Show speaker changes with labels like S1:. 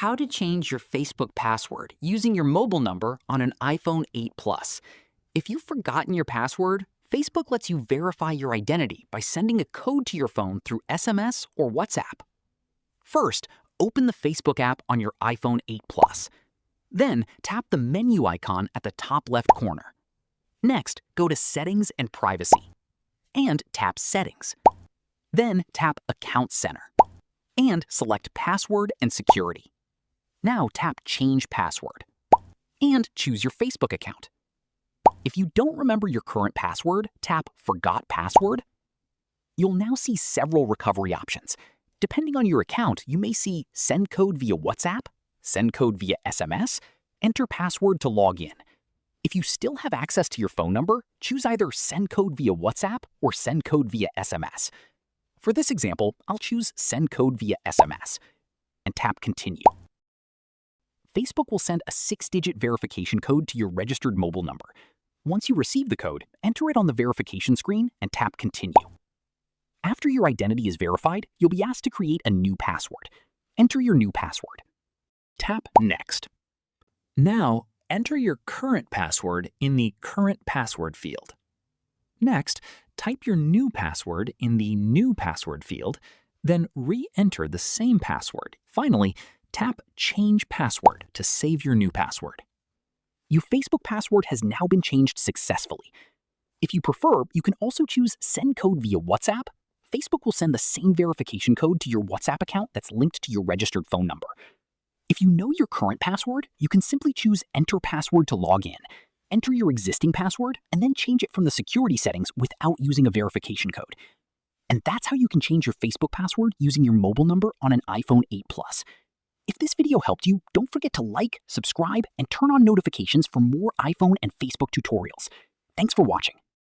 S1: how to change your Facebook password using your mobile number on an iPhone 8 Plus. If you've forgotten your password, Facebook lets you verify your identity by sending a code to your phone through SMS or WhatsApp. First, open the Facebook app on your iPhone 8 Plus. Then, tap the menu icon at the top left corner. Next, go to Settings and Privacy, and tap Settings. Then tap Account Center, and select Password and Security. Now tap Change Password, and choose your Facebook account. If you don't remember your current password, tap Forgot Password. You'll now see several recovery options. Depending on your account, you may see Send Code via WhatsApp, Send Code via SMS, Enter Password to log in. If you still have access to your phone number, choose either Send Code via WhatsApp or Send Code via SMS. For this example, I'll choose Send Code via SMS and tap Continue. Facebook will send a 6-digit verification code to your registered mobile number. Once you receive the code, enter it on the verification screen and tap Continue. After your identity is verified, you'll be asked to create a new password. Enter your new password. Tap Next. Now, enter your current password in the Current Password field. Next, type your new password in the New Password field, then re-enter the same password. Finally, tap Change Password to save your new password. Your Facebook password has now been changed successfully. If you prefer, you can also choose Send Code via WhatsApp. Facebook will send the same verification code to your WhatsApp account that's linked to your registered phone number. If you know your current password, you can simply choose Enter Password to log in. Enter your existing password and then change it from the security settings without using a verification code. And that's how you can change your Facebook password using your mobile number on an iPhone 8 Plus. If this video helped you, don't forget to like, subscribe, and turn on notifications for more iPhone and Facebook tutorials. Thanks for watching.